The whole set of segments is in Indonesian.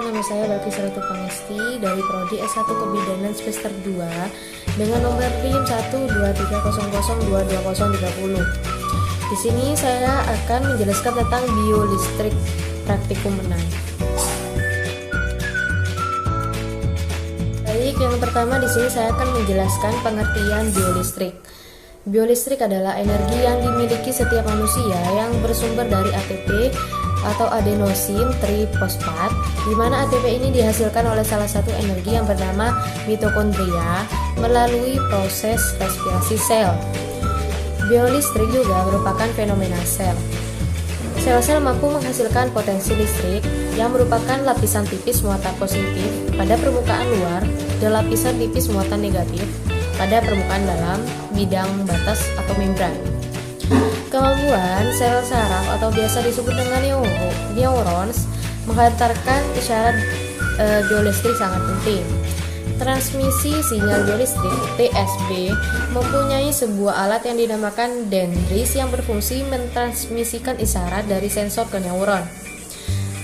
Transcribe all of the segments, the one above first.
perkenalkan, nama saya Balkis Ratu Pangesti dari Prodi S1 Kebidanan semester 2 dengan nomor NIM 12300222030. Di sini saya akan menjelaskan tentang biolistrik praktikum menang. Baik, yang pertama di sini saya akan menjelaskan pengertian biolistrik. Biolistrik adalah energi yang dimiliki setiap manusia yang bersumber dari ATP atau adenosin trifosfat, di mana ATP ini dihasilkan oleh salah satu energi yang bernama mitokondria melalui proses respirasi sel. Biolistrik juga merupakan fenomena sel. Sel-sel mampu menghasilkan potensi listrik yang merupakan lapisan tipis muatan positif pada permukaan luar dan lapisan tipis muatan negatif pada permukaan dalam bidang batas atau membran. Kemampuan sel saraf atau biasa disebut dengan neurons menghantarkan isyarat biolistrik sangat penting. Transmisi sinyal biolistrik (TSB) mempunyai sebuah alat yang dinamakan dendris yang berfungsi mentransmisikan isyarat dari sensor ke neuron.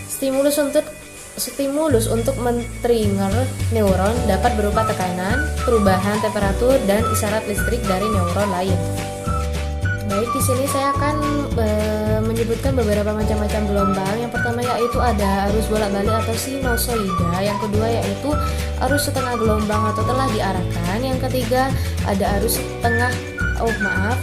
Stimulus untuk men-trigger neuron dapat berupa tekanan, perubahan temperatur, dan isyarat listrik dari neuron lain. Baik, di sini saya akan menyebutkan beberapa macam-macam gelombang. Yang pertama yaitu ada arus bolak-balik atau sinusoida. Yang kedua yaitu arus setengah gelombang atau telah diarahkan. Yang ketiga ada arus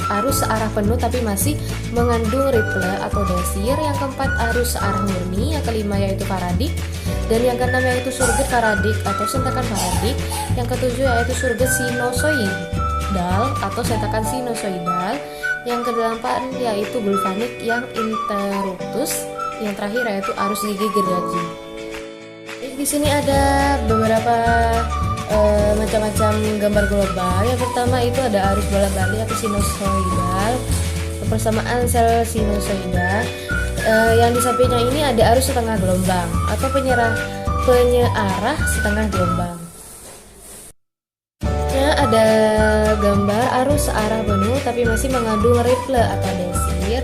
arus searah penuh tapi masih mengandung ripple atau desir. Yang keempat arus searah murni. Yang kelima yaitu faradik. Dan yang keenam yaitu surget faradik atau sentakan faradik. Yang ketujuh yaitu surget sinusoidal atau sentakan sinusoidal. Yang kedelapan yaitu gulvanik yang interruptus. Yang terakhir yaitu arus gigi gergaji. Di sini ada beberapa macam-macam gambar gelombang. Yang pertama itu ada arus bolak-balik atau sinusoidal, persamaan sel sinusoida. Yang di sampingnya ini ada arus setengah gelombang atau penyearah setengah gelombang. Ada gambar arus searah penuh tapi masih mengandung ripple atau desir.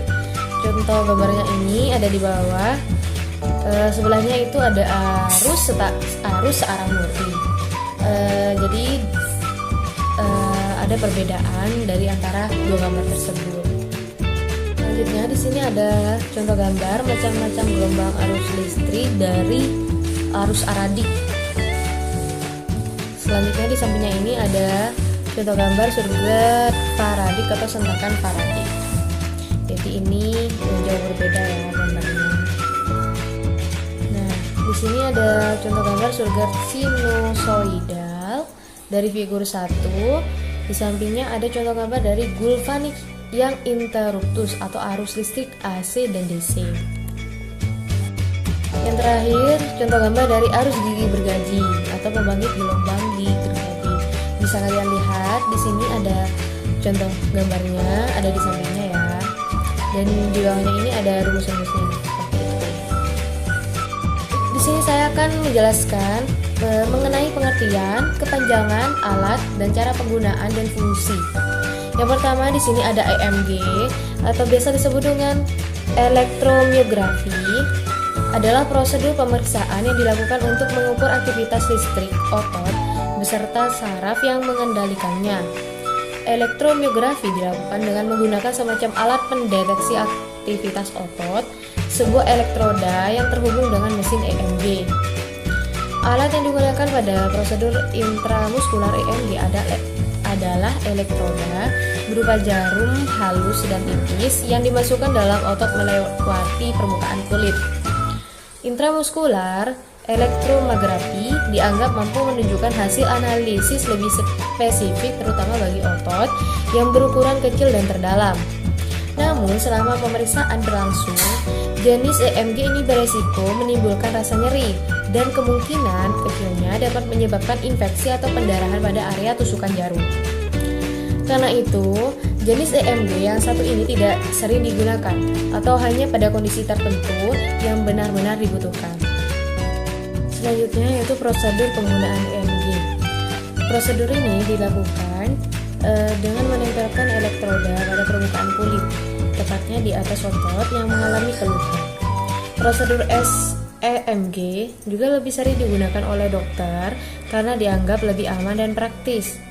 Contoh gambarnya ini ada di bawah. Sebelahnya itu ada arus searah murni. Jadi ada perbedaan dari antara dua gambar tersebut. Selanjutnya di sini ada contoh gambar macam-macam gelombang arus listrik dari arus aradik. Selanjutnya di sampingnya ini ada contoh gambar surget faradik atau sentakan faradik. Jadi ini jauh berbeda ya gambarnya. Nah, di sini ada contoh gambar surget sinusoidal dari figur 1. Di sampingnya ada contoh gambar dari gulvanik yang interruptus atau arus listrik AC dan DC. Yang terakhir, contoh gambar dari arus gigi bergaji atau pembangkit gelombang di gergaji. Bisa kalian lihat di sini ada contoh gambarnya, ada di sampingnya ya. Dan di bawahnya ini ada rumus-rumusnya. Di sini saya akan menjelaskan mengenai pengertian, kepanjangan alat, dan cara penggunaan dan fungsi. Yang pertama di sini ada EMG atau biasa disebut dengan elektromiografi. Adalah prosedur pemeriksaan yang dilakukan untuk mengukur aktivitas listrik otot beserta saraf yang mengendalikannya. Elektromiografi dilakukan dengan menggunakan semacam alat pendeteksi aktivitas otot, sebuah elektroda yang terhubung dengan mesin EMG. Alat yang digunakan pada prosedur intramuskular EMG adalah elektroda berupa jarum halus dan tipis yang dimasukkan dalam otot melewati permukaan kulit. Intramuskular elektromografi dianggap mampu menunjukkan hasil analisis lebih spesifik terutama bagi otot yang berukuran kecil dan terdalam. Namun selama pemeriksaan berlangsung, jenis EMG ini beresiko menimbulkan rasa nyeri dan kemungkinan kecilnya dapat menyebabkan infeksi atau pendarahan pada area tusukan jarum. Karena itu, jenis EMG yang satu ini tidak sering digunakan atau hanya pada kondisi tertentu yang benar-benar dibutuhkan. Selanjutnya yaitu prosedur penggunaan EMG. Prosedur ini dilakukan dengan menempelkan elektroda pada permukaan kulit, tepatnya di atas otot yang mengalami keluhan. Prosedur EMG juga lebih sering digunakan oleh dokter karena dianggap lebih aman dan praktis.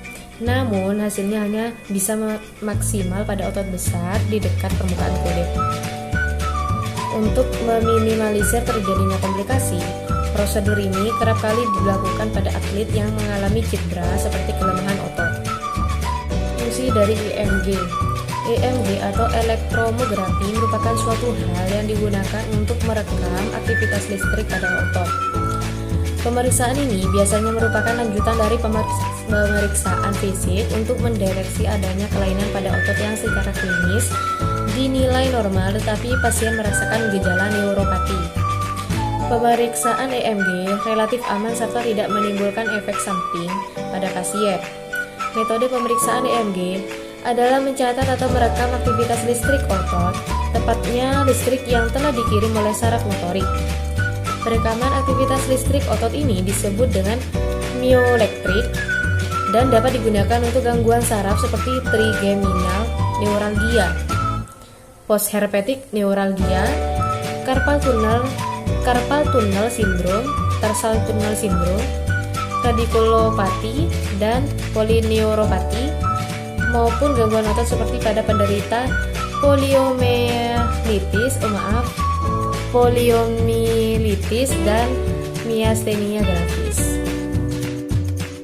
Namun, hasilnya hanya bisa maksimal pada otot besar di dekat permukaan kulit. Untuk meminimalisir terjadinya komplikasi, prosedur ini kerap kali dilakukan pada atlet yang mengalami cedera seperti kelemahan otot. Fungsi dari EMG. EMG atau elektromografi merupakan suatu hal yang digunakan untuk merekam aktivitas listrik pada otot. Pemeriksaan ini biasanya merupakan lanjutan dari pemeriksaan fisik untuk mendeteksi adanya kelainan pada otot yang secara klinis dinilai normal tetapi pasien merasakan gejala neuropati. Pemeriksaan EMG relatif aman serta tidak menimbulkan efek samping pada pasien. Metode pemeriksaan EMG adalah mencatat atau merekam aktivitas listrik otot, tepatnya listrik yang telah dikirim oleh saraf motorik. Perekaman aktivitas listrik otot ini disebut dengan myoelektrik dan dapat digunakan untuk gangguan saraf seperti trigeminal neuralgia, postherpetic neuralgia, carpal tunnel syndrome, tarsal tunnel syndrome, radiculopati, dan polineuropati, maupun gangguan otot seperti pada penderita poliomyelitis dan miastenia gravis.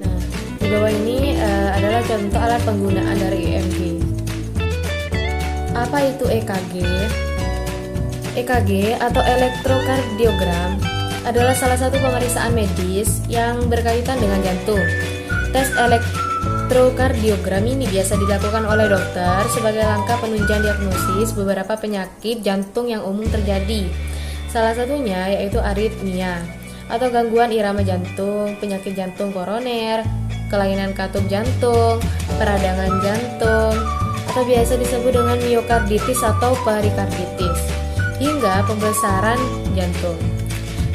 Nah, di bawah ini adalah contoh alat penggunaan dari EMG. Apa itu EKG? EKG atau elektrokardiogram adalah salah satu pemeriksaan medis yang berkaitan dengan jantung. Tes elektrokardiogram ini biasa dilakukan oleh dokter sebagai langkah penunjang diagnosis beberapa penyakit jantung yang umum terjadi. Salah satunya yaitu aritmia atau gangguan irama jantung, penyakit jantung koroner, kelainan katup jantung, peradangan jantung, atau biasa disebut dengan miokarditis atau perikarditis, hingga pembesaran jantung.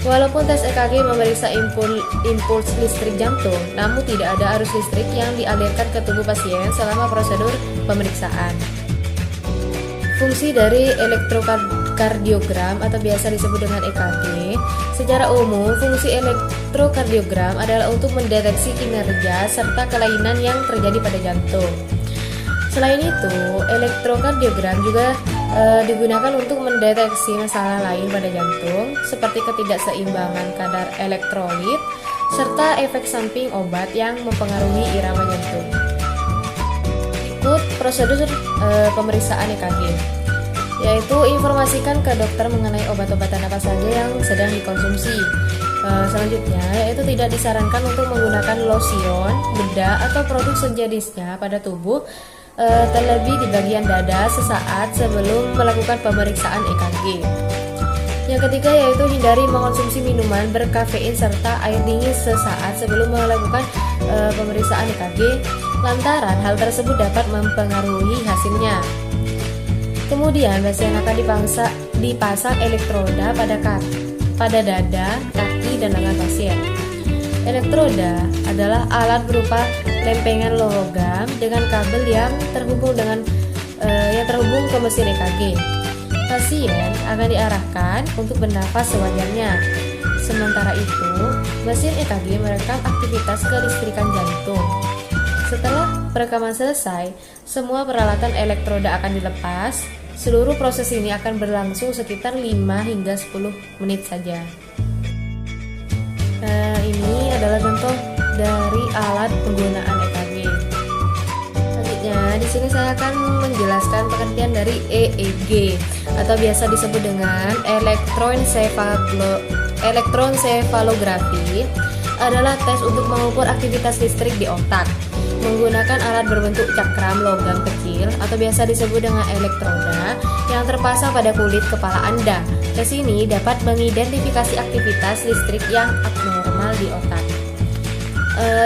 Walaupun tes EKG memeriksa impuls listrik jantung, namun tidak ada arus listrik yang dialirkan ke tubuh pasien selama prosedur pemeriksaan. Fungsi dari elektrokardiogram atau biasa disebut dengan EKG, secara umum fungsi elektrokardiogram adalah untuk mendeteksi kinerja serta kelainan yang terjadi pada jantung. Selain itu, elektrokardiogram juga digunakan untuk mendeteksi masalah lain pada jantung seperti ketidakseimbangan kadar elektrolit serta efek samping obat yang mempengaruhi irama jantung. Berikut prosedur pemeriksaan EKG, yaitu informasikan ke dokter mengenai obat-obatan apa saja yang sedang dikonsumsi. Selanjutnya, yaitu tidak disarankan untuk menggunakan lotion, bedah, atau produk sejenisnya pada tubuh, terlebih di bagian dada sesaat sebelum melakukan pemeriksaan EKG. Yang ketiga yaitu hindari mengonsumsi minuman berkafein serta air dingin sesaat sebelum melakukan pemeriksaan EKG, lantaran hal tersebut dapat mempengaruhi hasilnya. Kemudian pasien akan dipasang elektroda pada dada, kaki, dan lengan pasien. Elektroda adalah alat berupa lempengan logam dengan kabel yang terhubung ke mesin EKG. Pasien akan diarahkan untuk bernafas sewajarnya. Sementara itu, mesin EKG merekam aktivitas kelistrikan jantung. Setelah perekaman selesai, semua peralatan elektroda akan dilepas. Seluruh proses ini akan berlangsung sekitar 5 hingga 10 menit saja. Ini adalah contoh dari alat penggunaan EKG. Selanjutnya, di sini saya akan menjelaskan pengertian dari EEG atau biasa disebut dengan elektroensefalografi. Adalah tes untuk mengukur aktivitas listrik di otak menggunakan alat berbentuk cakram logam kecil atau biasa disebut dengan elektroda yang terpasang pada kulit kepala Anda. Tes ini dapat mengidentifikasi aktivitas listrik yang abnormal di otak,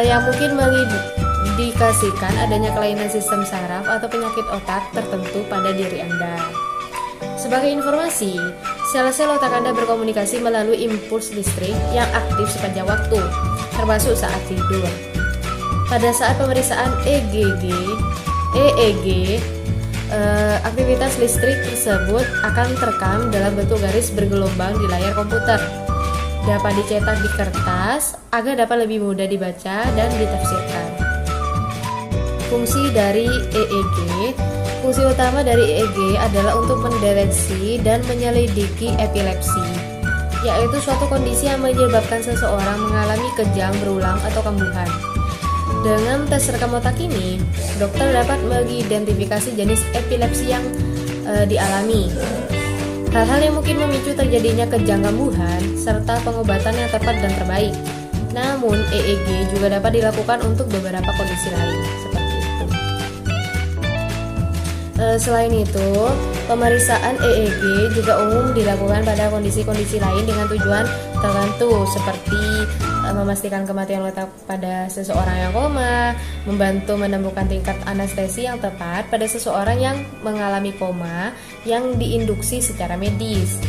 yang mungkin mengindikasikan adanya kelainan sistem saraf atau penyakit otak tertentu pada diri Anda. Sebagai informasi, sel-sel otak Anda berkomunikasi melalui impuls listrik yang aktif sepanjang waktu, termasuk saat tidur. Pada saat pemeriksaan EEG, aktivitas listrik tersebut akan terekam dalam bentuk garis bergelombang di layar komputer. dapat dicetak di kertas agar dapat lebih mudah dibaca dan ditafsirkan. Fungsi dari EEG. Fungsi utama dari EEG adalah untuk mendeteksi dan menyelidiki epilepsi, yaitu suatu kondisi yang menyebabkan seseorang mengalami kejang berulang atau kambuhan. Dengan tes rekam otak ini, dokter dapat mengidentifikasi jenis epilepsi yang dialami, hal-hal yang mungkin memicu terjadinya kejang kambuhan, serta pengobatan yang tepat dan terbaik. Namun, EEG juga dapat dilakukan untuk beberapa kondisi lain, seperti itu. Selain itu, pemeriksaan EEG juga umum dilakukan pada kondisi-kondisi lain dengan tujuan tertentu, seperti memastikan kematian letak pada seseorang yang koma, membantu menemukan tingkat anestesi yang tepat pada seseorang yang mengalami koma yang diinduksi secara medis.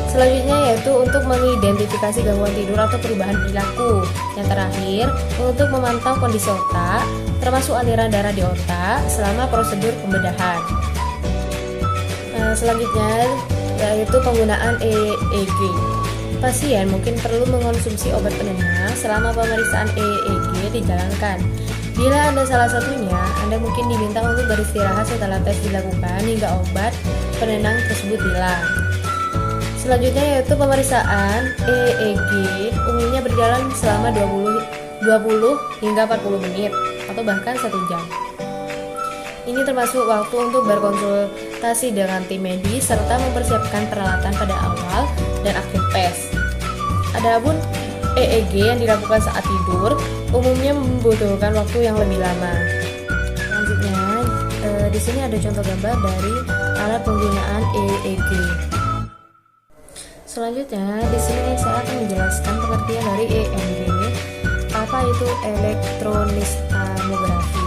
Selanjutnya yaitu untuk mengidentifikasi gangguan tidur atau perubahan perilaku. Yang terakhir, untuk memantau kondisi otak, termasuk aliran darah di otak selama prosedur pembedahan. Selanjutnya yaitu penggunaan EEG. Pasien mungkin perlu mengonsumsi obat penenang selama pemeriksaan EEG dijalankan. Bila Anda salah satunya, Anda mungkin diminta untuk beristirahat setelah tes dilakukan hingga obat penenang tersebut hilang. Selanjutnya yaitu pemeriksaan EEG umumnya berjalan selama 20 hingga 40 menit atau bahkan 1 jam. Ini termasuk waktu untuk berkonsultasi dengan tim medis serta mempersiapkan peralatan pada awal dan akhir tes. Adapun EEG yang dilakukan saat tidur umumnya membutuhkan waktu yang lebih lama. Selanjutnya, di sini ada contoh gambar dari alat penggunaan EEG. Selanjutnya, di sini saya akan menjelaskan pengertian dari EMG. Apa itu elektronistamografi?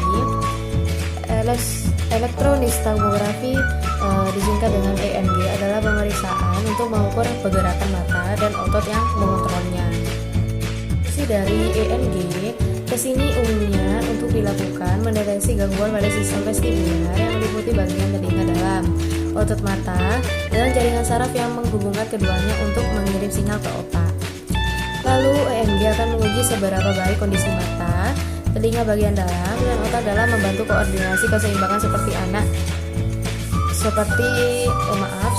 Elektronistamografi disingkat dengan EMG adalah pemeriksaan untuk mengukur pergerakan mata dan otot yang mengontrolnya. Fungsi dari EMG, tes ini umumnya untuk dilakukan mendeteksi gangguan pada sistem vestibular yang meliputi bagian telinga dalam, otot mata, dan jaringan saraf yang menghubungkan keduanya untuk mengirim sinyal ke otak. Lalu EMG akan menguji seberapa baik kondisi mata, telinga bagian dalam, dan otak dalam membantu koordinasi keseimbangan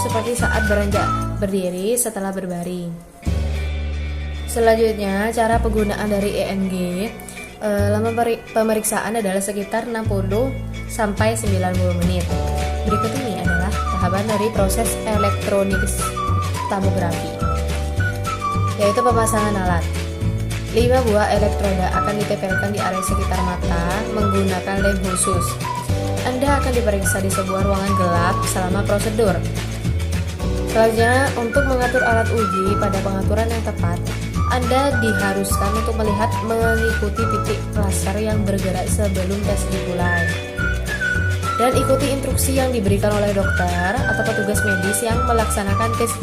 seperti saat beranjak berdiri setelah berbaring. Selanjutnya, cara penggunaan dari EMG. Lama pemeriksaan adalah sekitar 60 sampai 90 menit. Berikut ini adalah tahapan dari proses elektronistamografi, yaitu pemasangan alat. 5 buah elektroda akan ditempelkan di area sekitar mata menggunakan lem khusus. Anda akan diperiksa di sebuah ruangan gelap selama prosedur. Selanjutnya, untuk mengatur alat uji pada pengaturan yang tepat, Anda diharuskan untuk mengikuti titik laser yang bergerak sebelum tes dimulai. Dan ikuti instruksi yang diberikan oleh dokter atau petugas medis yang melaksanakan tes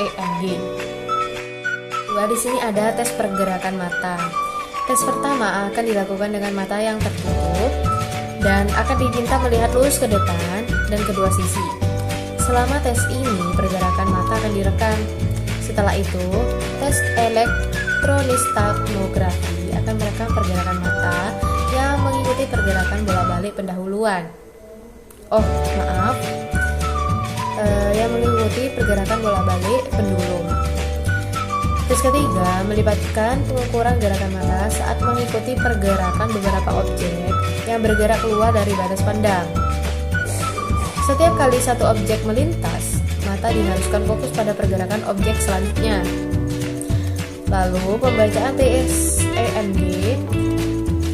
EMG. Di sini ada tes pergerakan mata. Tes pertama akan dilakukan dengan mata yang tertutup dan akan diminta melihat lurus ke depan dan kedua sisi. Selama tes ini, pergerakan mata akan direkam. Setelah itu, tes elektronistamografi akan merekam pergerakan mata yang mengikuti pergerakan bola-balik pendahuluan. Yang mengikuti pergerakan bola-balik pendulum. Tes ketiga melibatkan pengukuran gerakan mata saat mengikuti pergerakan beberapa objek yang bergerak keluar dari batas pandang. Setiap kali satu objek melintas, mata diharuskan fokus pada pergerakan objek selanjutnya. Lalu, pembacaan tes EMG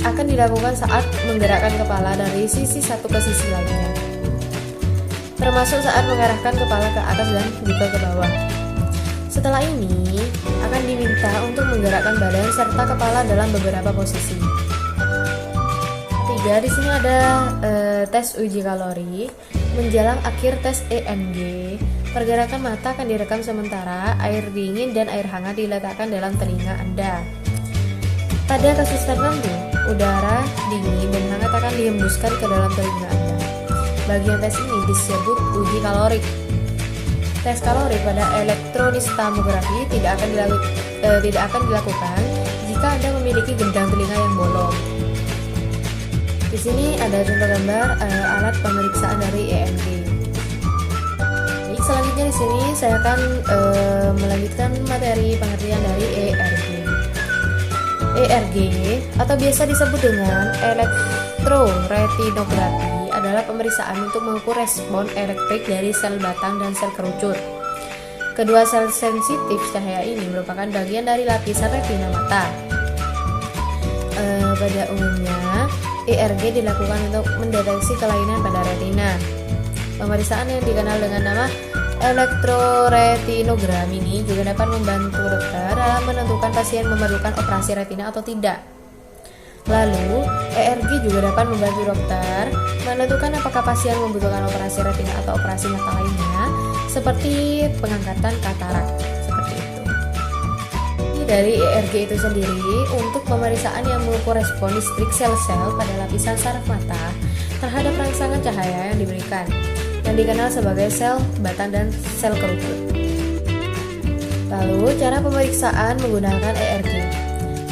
akan dilakukan saat menggerakkan kepala dari sisi satu ke sisi lainnya, termasuk saat mengarahkan kepala ke atas dan juga ke bawah. Setelah ini, akan diminta untuk menggerakkan badan serta kepala dalam beberapa posisi. Ketiga, di sini ada tes uji kalori. Menjelang akhir tes EMG, pergerakan mata akan direkam sementara air dingin dan air hangat diletakkan dalam telinga Anda. Pada kasus tertentu, udara dingin dan hangat akan dihembuskan ke dalam telinga Anda. Bagian tes ini disebut uji kalorik. Tes kalori pada elektronistamografi tidak akan dilakukan jika Anda memiliki gendang telinga yang bolong. Di sini ada contoh gambar alat pemeriksaan dari EMG. Selanjutnya di sini saya akan melanjutkan materi pengertian dari ERG. ERG atau biasa disebut dengan elektroretinografi adalah pemeriksaan untuk mengukur respon elektrik dari sel batang dan sel kerucut. Kedua sel sensitif cahaya ini merupakan bagian dari lapisan retina mata. Pada umumnya, ERG dilakukan untuk mendeteksi kelainan pada retina. Pemeriksaan yang dikenal dengan nama elektroretinogram ini juga dapat membantu dokter dalam menentukan pasien memerlukan operasi retina atau tidak. Lalu, ERG juga dapat membantu dokter menentukan apakah pasien membutuhkan operasi retina atau operasi mata lainnya, seperti pengangkatan katarak. Seperti itu. Dari ERG itu sendiri, untuk pemeriksaan yang mengukur respon listrik sel-sel pada lapisan saraf mata terhadap rangsangan cahaya yang diberikan, yang dikenal sebagai sel batang dan sel kerucut. Lalu, cara pemeriksaan menggunakan ERG.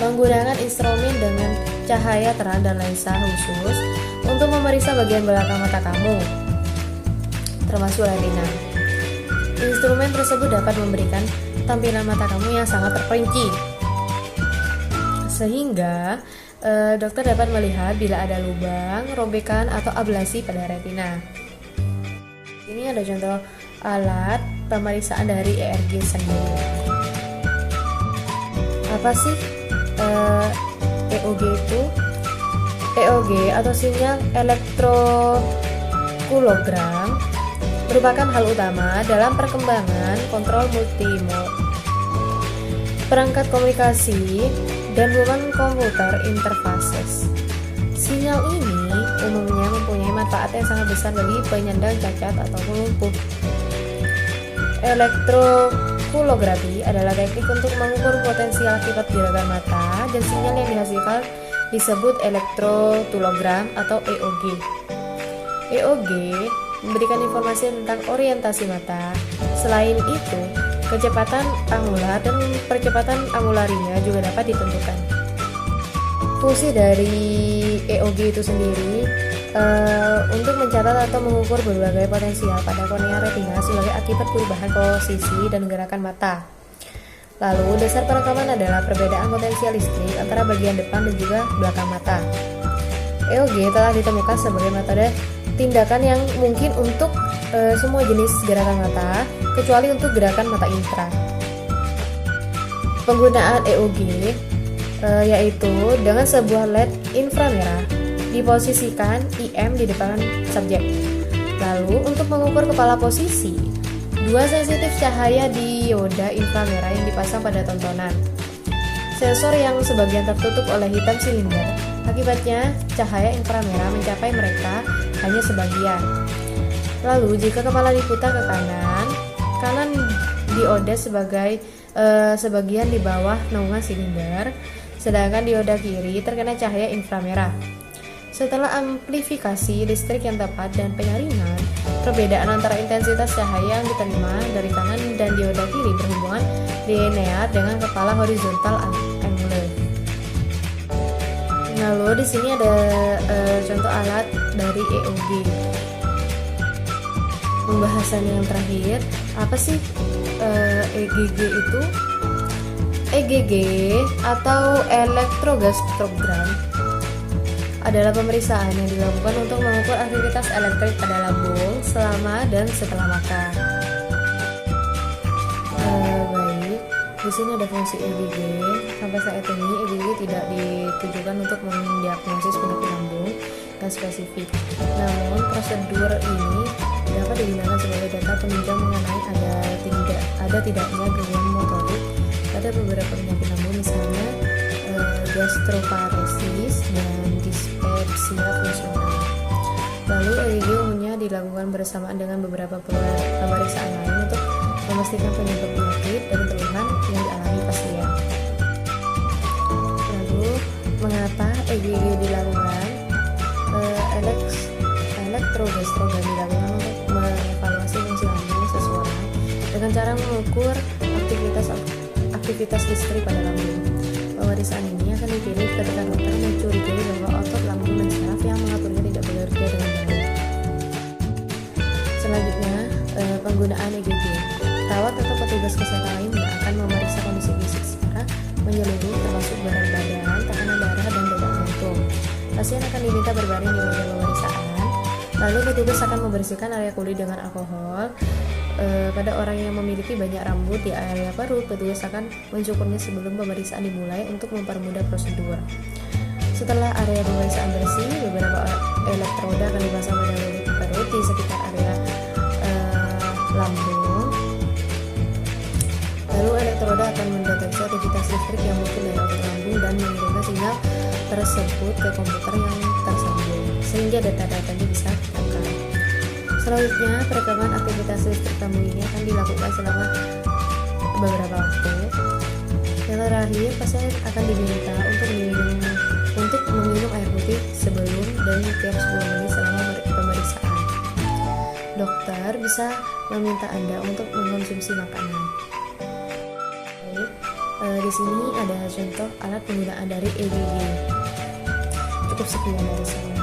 Menggunakan instrumen dengan cahaya terang dan lensa khusus untuk memeriksa bagian belakang mata kamu, termasuk retina. Instrumen tersebut dapat memberikan tampilan mata kamu yang sangat terperinci, sehingga dokter dapat melihat bila ada lubang, robekan, atau ablasi pada retina. Ini ada contoh alat pemeriksaan dari ERG sendiri. Apa sih EOG itu? EOG atau sinyal elektrokulogram merupakan hal utama dalam perkembangan kontrol multimode, perangkat komunikasi, dan hubungan komputer interfaces. Sinyal ini umumnya mempunyai manfaat yang sangat besar bagi penyandang cacat ataupun lumpuh. Elektrokulografi adalah teknik untuk mengukur potensial akibat gerakan mata, dan sinyal yang dihasilkan disebut elektrotulogram atau EOG. EOG memberikan informasi tentang orientasi mata. Selain itu, kecepatan angular dan percepatan angularinya juga dapat ditentukan. Fungsi dari EOG itu sendiri untuk mencatat atau mengukur berbagai potensial pada kornea retina sebagai akibat perubahan posisi dan gerakan mata. Lalu, dasar perekaman adalah perbedaan potensial listrik antara bagian depan dan juga belakang mata. EOG telah ditemukan sebagai metode tindakan yang mungkin untuk semua jenis gerakan mata, kecuali untuk gerakan mata intra. Penggunaan EOG yaitu dengan sebuah LED inframerah diposisikan IM di depan subjek. Lalu, untuk mengukur kepala posisi, dua sensitif cahaya dioda inframerah yang dipasang pada tontonan. Sensor yang sebagian tertutup oleh hitam silinder, akibatnya cahaya inframerah mencapai mereka hanya sebagian. Lalu, jika kepala diputar ke kanan dioda sebagian di bawah naungan silinder, sedangkan dioda kiri terkena cahaya inframerah. Setelah amplifikasi listrik yang tepat dan penyaringan, perbedaan antara intensitas cahaya yang diterima dari kanan dan dioda kiri berhubungan linear dengan kepala horizontal angular. Lalu di sini ada contoh alat dari EOG. Pembahasan yang terakhir, apa sih EGG itu? EGG atau elektrogastrogram adalah pemeriksaan yang dilakukan untuk mengukur aktivitas elektrik pada lambung selama dan setelah makan. Baik, di sini ada fungsi EGG. Sampai saat ini EGG tidak ditujukan untuk mendiagnosis penyakit lambung yang spesifik. Namun prosedur ini dapat digunakan sebagai data penunjang mengenai ada tidaknya gangguan motorik pada beberapa penyakit lambung, misalnya gastroparesis dan dispepsia fungsional. Lalu EEG umumnya dilakukan bersamaan dengan beberapa pemeriksaan lain untuk memastikan penyebab penyakit dan keluhan yang dialami pasien. Lalu, mengapa EEG dilakukan? Elektrogastrogram dilakukan untuk mengevaluasi fungsi lambung seseorang Dengan cara mengukur aktivitas listrik pada lambung, pemeriksaan ini akan dipilih ketika dokter mencurigai bahwa otot lambung dan saraf yang mengaturnya tidak bekerja dengan baik. Selanjutnya, penggunaan EKG. Perawat atau petugas kesehatan lainnya akan memeriksa kondisi fisik secara menyeluruh termasuk berat badan, tekanan darah, dan detak jantung. Pasien akan diminta berbaring di meja pemeriksaan. Lalu petugas akan membersihkan area kulit dengan alkohol. Pada orang yang memiliki banyak rambut di area perut, petugas akan mencukurnya sebelum pemeriksaan dimulai untuk mempermudah prosedur. Setelah area pemeriksaan bersih, beberapa elektroda akan dipasang pada perut di sekitar area lambung. Lalu elektroda akan mendeteksi aktivitas listrik yang muncul dari otot lambung dan mengirimkan sinyal tersebut ke komputer yang tersambung, sehingga data-datanya bisa terekam. Selanjutnya, perekaman aktivitas listrik lambung ini akan dilakukan selama beberapa waktu. Yang terakhir, pasien akan diminta untuk meminum air putih sebelum dan tiap 10 menit selama pemeriksaan. Dokter bisa meminta Anda untuk mengkonsumsi makanan. Di sini ada contoh alat penggunaan dari EKG. Cukup sekian dari saya.